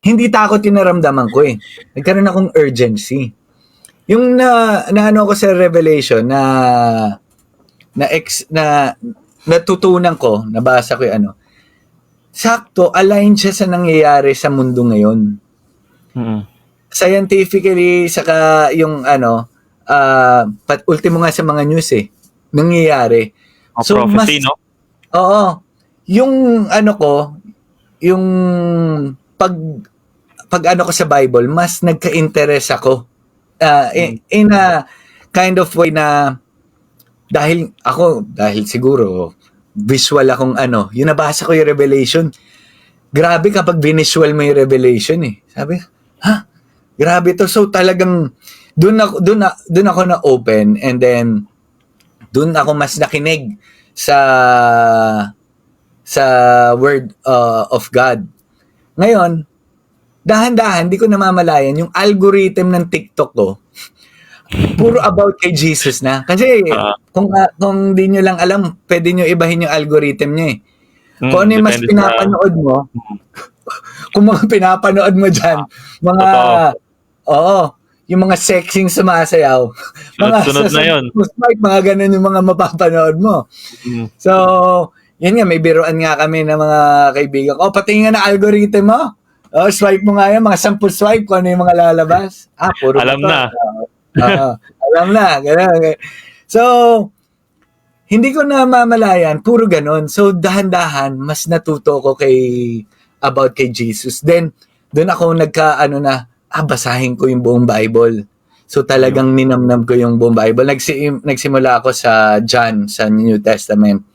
hindi takot yung naramdaman ko eh. Nagkaroon akong urgency. Yung na ano ko sa Revelation na natutunan ko, nabasa ko yung ano, sakto, align siya sa nangyayari sa mundo ngayon. Mm. Scientifically, saka yung ano, ultimo nga sa mga news eh, nangyayari. So, prophecy, no? Oo. Yung ano ko, yung pag ano ko sa Bible, mas nagka-interest ako. In a kind of way na dahil siguro visual akong ano, yung nabasa ko yung Revelation. Grabe kapag binisual mo yung Revelation eh. Sabi, ha? Grabe to. So talagang doon ako na open, and then doon ako mas nakinig sa word of God. Ngayon, dahan-dahan, di ko namamalayan, yung algorithm ng TikTok ko, puro about kay Jesus na. Kasi kung di nyo lang alam, pwede nyo ibahin yung algorithm nyo eh. Kung ano yung mas pinapanood mo, kung mga pinapanood mo dyan, mga, yung mga sexing sumasayaw, sunod na yun. Mga ganun yung mga mapapanood mo. So, yun nga, may biruan nga kami ng mga kaibigan ko. Patingin nga na algorithm mo. Swipe mo nga yan, mga 10 swipe kung ano yung mga lalabas. Puro alam na. Alam na. Ganun. So, hindi ko na mamalayan, puro ganun. So, dahan-dahan, mas natuto ko about kay Jesus. Then, doon ako basahin ko yung buong Bible. So, talagang ninamnam ko yung buong Bible. Nagsimula ako sa John, sa New Testament.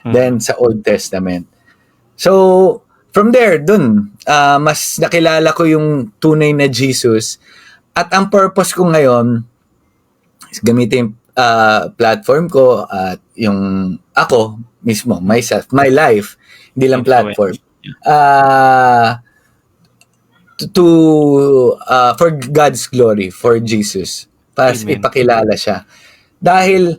Then, sa Old Testament. So, from there, dun, mas nakilala ko yung tunay na Jesus. At ang purpose ko ngayon, gamitin platform ko at yung ako mismo, myself, my life, hindi lang platform. For God's glory, for Jesus. Para ipakilala siya. Dahil,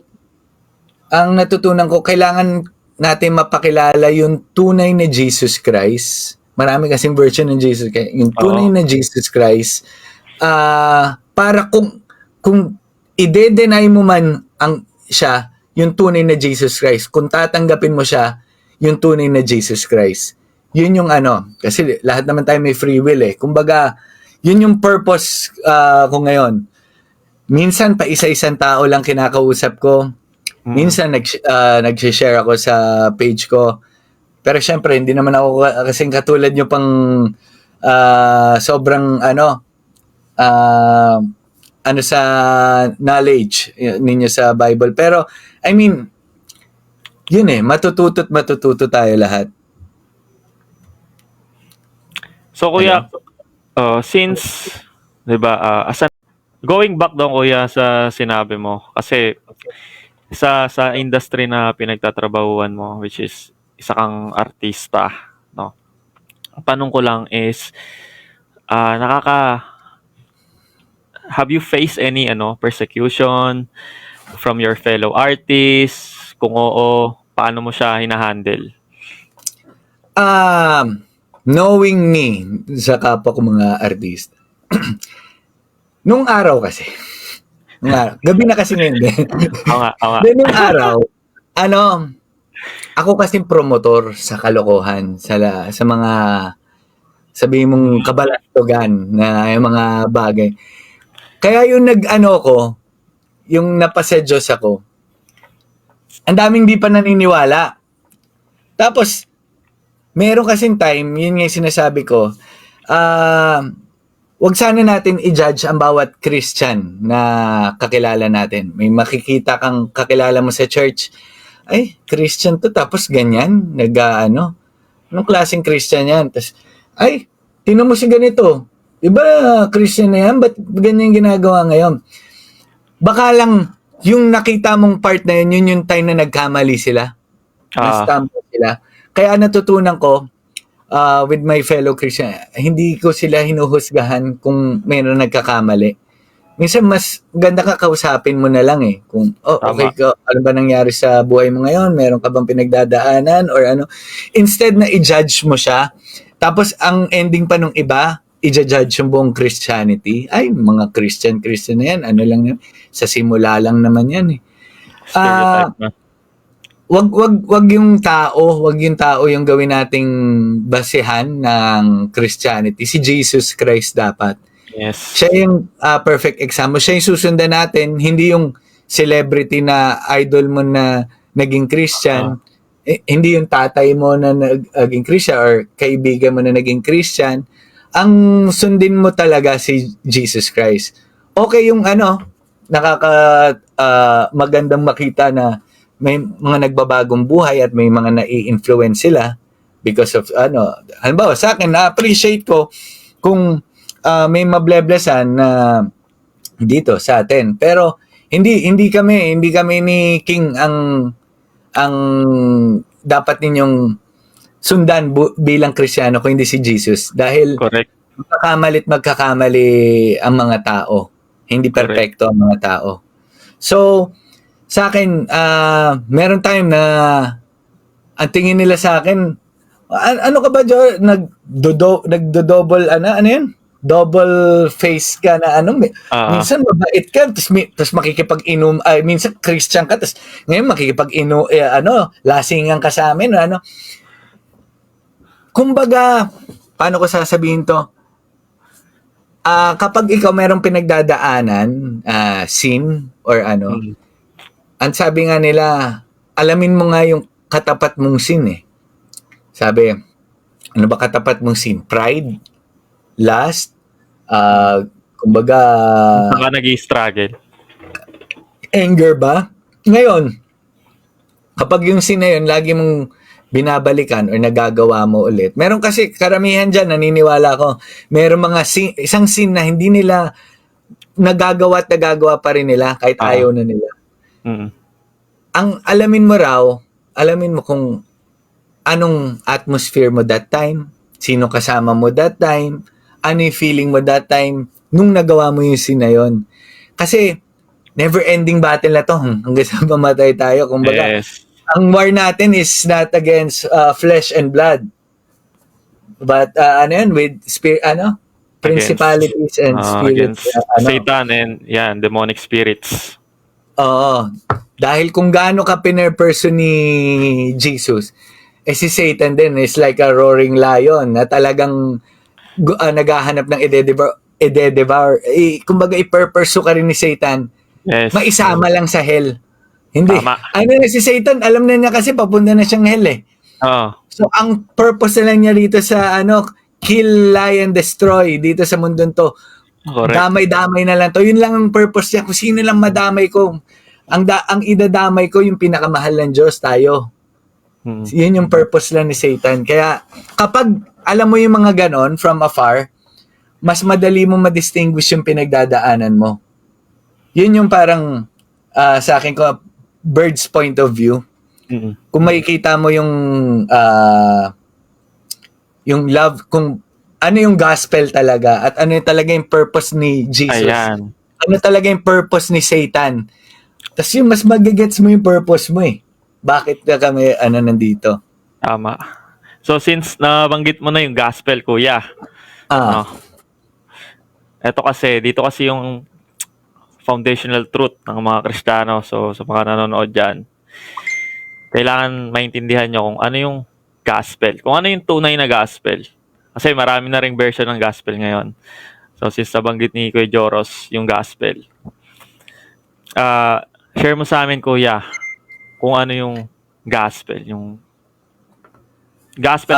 ang natutunan ko, kailangan natin mapakilala yung tunay na Jesus Christ. Marami kasing version ng Jesus Christ. Yung tunay na Jesus Christ, para kung i-deny mo man siya, yung tunay na Jesus Christ, kung tatanggapin mo siya, yung tunay na Jesus Christ. Yun yung kasi lahat naman tayo may free will eh. Kumbaga, yun yung purpose ko ngayon. Minsan, pa isa-isang tao lang kinakausap ko. Minsan, nag-share ako sa page ko. Pero syempre, hindi naman ako kasing katulad nyo pang sobrang sa knowledge ninyo sa Bible. Pero, I mean, yun eh, matututo tayo lahat. So, Kuya, since, diba, going back doon, Kuya, sa sinabi mo, kasi sa industry na pinagtatrabahuan mo, which is isa kang artista, no? Ang tanong ko lang is, have you faced any persecution from your fellow artists? Kung oo, paano mo siya hinahandle? Knowing me sa kapwa ko mga artista, nung araw kasi, gabi na kasi ngayon din. Then nung araw, ako kasing promotor sa kalokohan, sa mga sabihin mong kabalastugan na yung mga bagay. Kaya yung yung napasedyos ako, ang daming di pa naniniwala. Tapos, meron kasing time, yun nga yung sinasabi ko, wag sana natin i-judge ang bawat Christian na kakilala natin. May makikita kang kakilala mo sa church, ay, Christian to, tapos ganyan, anong klaseng Christian yan? Tapos, ay, tingnan mo si ganito. Diba, Christian na yan? Ba't ganyan ginagawa ngayon? Baka lang, yung nakita mong part na yun yung time na nagkamali sila. Nastumble sila. Kaya natutunan ko, with my fellow Christian, hindi ko sila hinuhusgahan kung mayroon nagkakamali. Minsan mas ganda ka kausapin mo na lang eh. Kung, okay ka, ano ba nangyari sa buhay mo ngayon? Meron ka bang pinagdadaanan? Or ano? Instead na i-judge mo siya, tapos ang ending pa nung iba, i-judge yung buong Christianity. Ay, mga Christian na yan. Ano lang yan. Sa simula lang naman yan eh. Stereotype na. Wag yung tao yung gawin nating basehan ng Christianity. Si Jesus Christ dapat. Yes. Siya yung perfect example. Siya yung susundan natin, hindi yung celebrity na idol mo na naging Christian. Hindi yung tatay mo na naging Christian or kaibigan mo na naging Christian. Ang sundin mo talaga si Jesus Christ. Okay yung magandang makita na may mga nagbabagong buhay at may mga nai-influence sila because of halimbawa sa akin na-appreciate ko kung may mableblessan na dito sa atin, pero hindi kami ni King ang dapat ninyong sundan bilang Kristiyano kung hindi si Jesus, dahil Correct. magkakamali ang mga tao, hindi perpekto ang mga tao. So sa akin, meron time na ang tingin nila sa akin, ano ka ba, Joe? Nagdo-double, ano yun? Double face ka na minsan mabait ka, tapos makikipag-inom, minsan Christian ka, tapos ngayon makikipag-inom, lasingan ka sa amin, Kumbaga, paano ko sasabihin to? Kapag ikaw merong pinagdadaanan, sin, or ang sabi nga nila, alamin mo nga yung katapat mong sin eh. Sabi, ano ba katapat mong sin? Pride? Lust? Kumbaga... Saka nag-i-struggle. Anger ba? Ngayon, kapag yung sin na yun, lagi mong binabalikan or nagagawa mo ulit. Meron kasi karamihan dyan, naniniwala ko, meron mga isang sin na hindi nila nagagawa at nagagawa pa rin nila kahit ayaw na nila. Mm-hmm. Ang alamin mo kung anong atmosphere mo that time, sino kasama mo that time, ano yung feeling mo that time, nung nagawa mo yung sin na yun. Kasi, never-ending battle na to, hanggang sa mamatay tayo. Kumbaga, ang war natin is not against flesh and blood, but with principalities and spirits. Satan and demonic spirits. Oo. Dahil kung gaano ka pinerperson ni Jesus, si Satan din is like a roaring lion na talagang naghahanap ng i-devour. Kumbaga, i-purpursue ka rin ni Satan. Yes. Maisama lang sa hell. Hindi. Tama. Si Satan, alam na niya kasi papunta na siyang hell eh. So, ang purpose na lang niya dito sa kill, lie, and destroy dito sa mundong to. Correct. Damay-damay na lang to. Yun lang ang purpose niya. Kung sino lang madamay ko, ang idadamay ko yung pinakamahal ng Diyos, tayo. Yun yung purpose lang ni Satan. Kaya kapag alam mo yung mga ganon from afar, mas madali mo ma-distinguish yung pinagdadaanan mo. Yun yung parang sa akin ko, bird's point of view. Kung makikita mo yung love, kung ano yung gospel talaga at ano yung talaga yung purpose ni Jesus. Ayan. Ano talaga yung purpose ni Satan. Tapos yung mas magigets mo yung purpose mo eh. Bakit ka kami nandito? Tama. So since nabanggit mo na yung gospel, kuya. Ito kasi, dito kasi yung foundational truth ng mga Kristiyano. So sa mga nanonood dyan, kailangan maintindihan nyo kung ano yung gospel. Kung ano yung tunay na gospel. Kasi marami na ring version ng gospel ngayon. So, since nabanggit ni Kuya Joros yung gospel, share mo sa amin, Kuya, kung ano yung gospel. Yung gospel